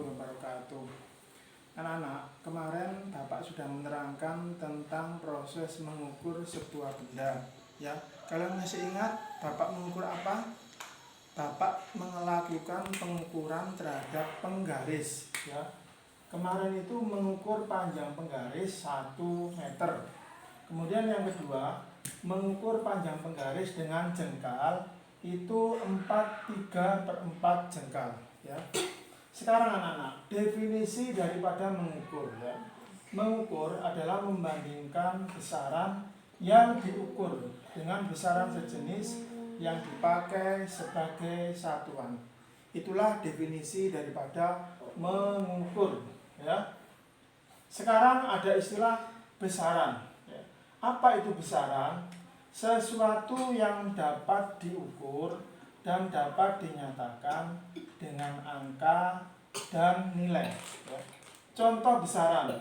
wabarakatuh. Anak-anak, kemarin Bapak sudah menerangkan tentang proses mengukur sebuah benda. Ya, kalian masih ingat Bapak mengukur apa? Bapak melakukan pengukuran terhadap penggaris. Ya, kemarin itu mengukur panjang penggaris 1 meter. Kemudian yang kedua, mengukur panjang penggaris dengan jengkal itu 4/3/4 jengkal. Ya. Sekarang anak-anak, definisi daripada mengukur ya. Mengukur adalah membandingkan besaran yang diukur dengan besaran sejenis yang dipakai sebagai satuan. Itulah definisi daripada mengukur ya. Sekarang ada istilah besaran ya. Apa itu besaran? Sesuatu yang dapat diukur dan dapat dinyatakan dengan angka dan nilai. Ya. Contoh besaran.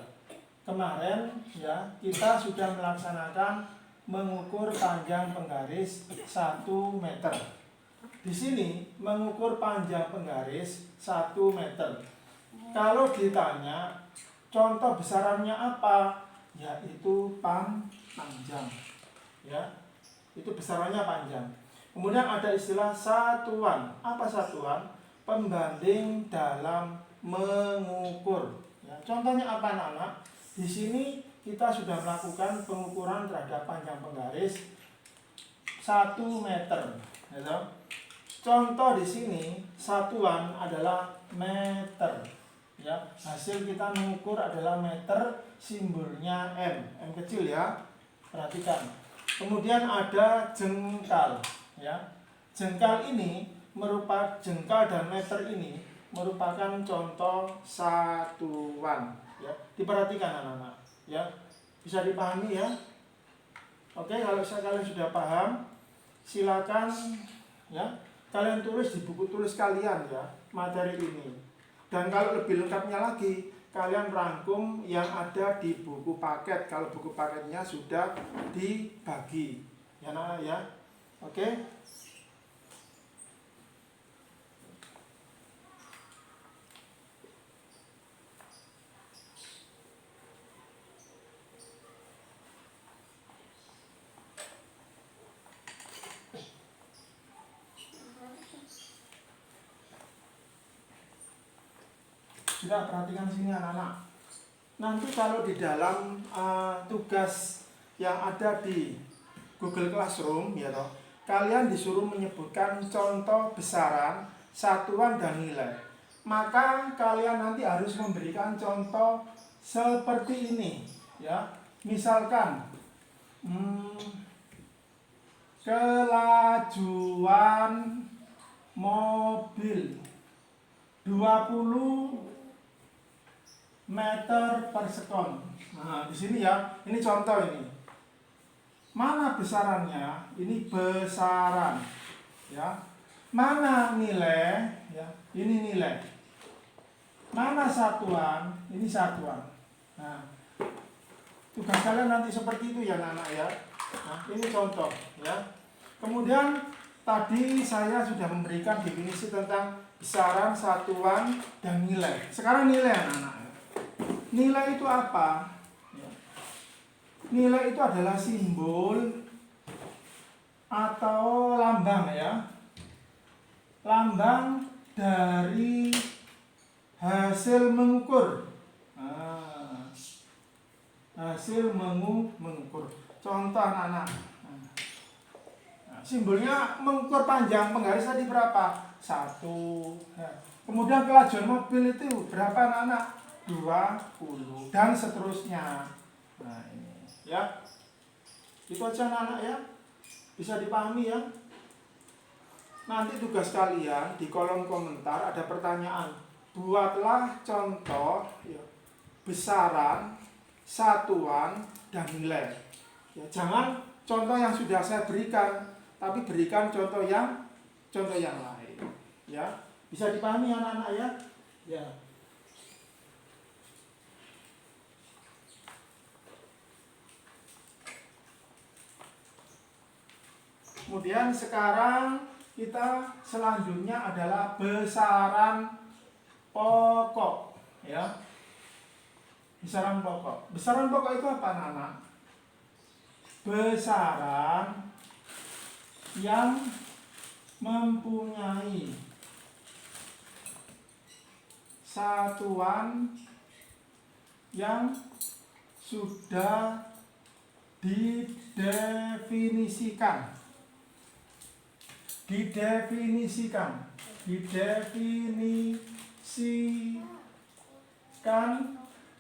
Kemarin ya kita sudah melaksanakan mengukur panjang penggaris 1 meter. Di sini mengukur panjang penggaris 1 meter. Kalau ditanya contoh besarannya apa? Yaitu panjang. Ya. Itu besarannya panjang. Kemudian ada istilah satuan. Apa satuan? Pembanding dalam mengukur. Ya, contohnya apa anak-anak? Di sini kita sudah melakukan pengukuran terhadap panjang penggaris 1 meter. Ya, contoh di sini satuan adalah meter. Ya, hasil kita mengukur adalah meter, simbolnya M. M kecil ya. Perhatikan. Kemudian ada jengkal. Ya, jengkal ini merupakan jengkal dan meter ini merupakan contoh satuan. Ya, diperhatikan anak-anak. Ya, bisa dipahami ya. Oke, kalau kalian sudah paham, silakan ya kalian tulis di buku tulis kalian ya materi ini. Dan kalau lebih lengkapnya lagi, kalian rangkum yang ada di buku paket. Kalau buku paketnya sudah dibagi, ya nak ya. Oke. Sudah, perhatikan sini anak-anak. Nanti kalau di dalam tugas yang ada di Google Classroom ya toh, kalian disuruh menyebutkan contoh besaran, satuan dan nilai. Maka kalian nanti harus memberikan contoh seperti ini ya. Misalkan kelajuan mobil 20 meter per sekon. Nah, di sini ya, ini contoh ini. Mana besarannya? Ini besaran, ya. Mana nilai? Ya, ini nilai. Mana satuan? Ini satuan. Nah, tugas kalian nanti seperti itu ya, anak-anak ya. Nah, ini contoh, ya. Kemudian tadi saya sudah memberikan definisi tentang besaran, satuan, dan nilai. Sekarang nilai anak-anak. Nilai itu apa? Nilai itu adalah simbol atau lambang ya. Lambang dari hasil mengukur. Nah, hasil mengukur. Contoh anak-anak. Nah, simbolnya mengukur panjang penggaris tadi berapa? 1. Nah, kemudian kelajuan mobil itu berapa anak-anak? 20 dan seterusnya. Nah, ini ya. Itu aja anak-anak ya. Bisa dipahami ya. Nanti tugas kalian di kolom komentar ada pertanyaan. Buatlah contoh ya, besaran, satuan, dan nilai. Ya, jangan contoh yang sudah saya berikan, tapi berikan contoh yang lain. Ya, bisa dipahami anak-anak ya. Ya. Kemudian sekarang kita selanjutnya adalah besaran pokok, ya. Besaran pokok. Besaran pokok itu apa, anak-anak? Besaran yang mempunyai satuan yang sudah didefinisikan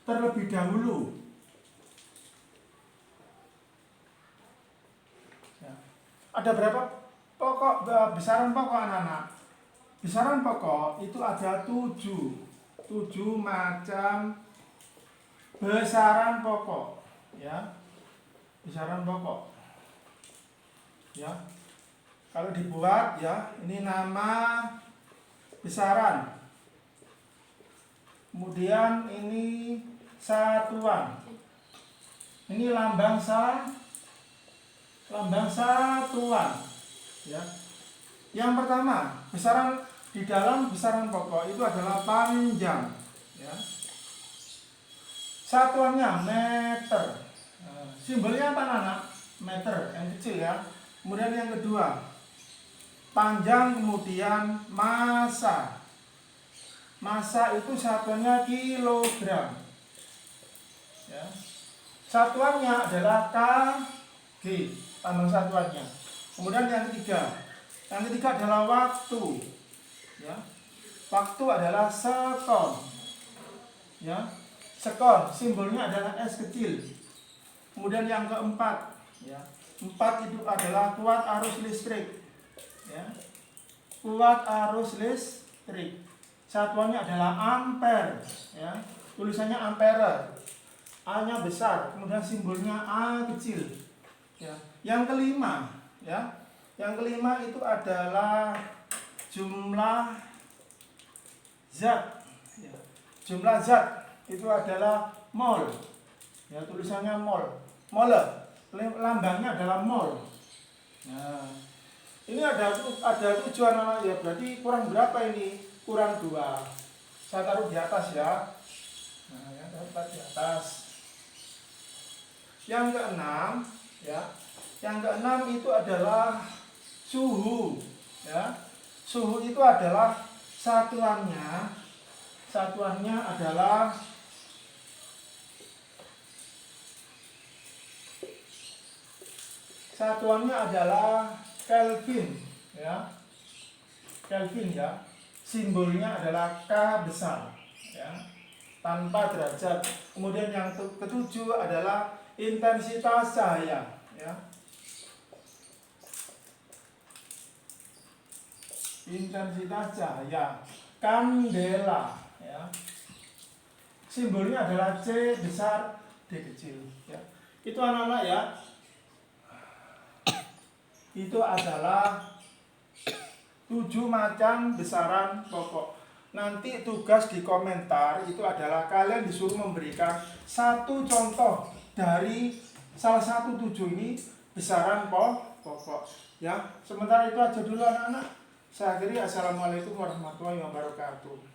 terlebih dahulu. Ya. Ada berapa besaran pokok, anak-anak? Besaran pokok itu ada 7 macam besaran pokok, ya. Besaran pokok, ya. Kalau dibuat, ya, ini nama besaran, kemudian ini satuan, ini lambang satuan, ya. Yang pertama, besaran di dalam besaran pokok itu adalah panjang, ya. Satuannya meter. Simbolnya apa, anak? Meter, yang kecil, ya. Kemudian yang kedua, panjang, kemudian massa. Massa itu satuannya kilogram, ya. Satuannya adalah kg, lambang satuannya. Kemudian yang ketiga adalah waktu, ya. Waktu adalah sekon, ya. Sekon simbolnya adalah S kecil. Kemudian yang keempat, ya, 4 itu adalah kuat arus listrik, ya. Kuat arus listrik satuannya adalah ampere, ya. Tulisannya ampere, A-nya besar, kemudian simbolnya A kecil, ya. Yang kelima, ya, yang kelima itu adalah jumlah zat, ya. Jumlah zat itu adalah mol, ya, tulisannya mol, mole, lambangnya adalah mol. Nah, ini ada 7 anak, ya, berarti kurang berapa ini? Kurang 2. Saya taruh di atas, ya. Nah, ya, taruh di atas. Yang keenam, ya. Yang keenam itu adalah suhu, ya. Suhu itu adalah satuannya adalah Kelvin, ya. Kelvin, ya. Simbolnya adalah K besar, ya, tanpa derajat. Kemudian yang ketujuh adalah intensitas cahaya, ya. Intensitas cahaya, kandela, ya. Simbolnya adalah C besar, D kecil, ya. Itu anak-anak, ya. Itu adalah 7 macam besaran pokok. Nanti tugas di komentar itu adalah kalian disuruh memberikan satu contoh dari salah satu 7 ini besaran pokok, ya. Sementara itu aja dulu, anak-anak. Saya akhiri, assalamualaikum warahmatullahi wabarakatuh.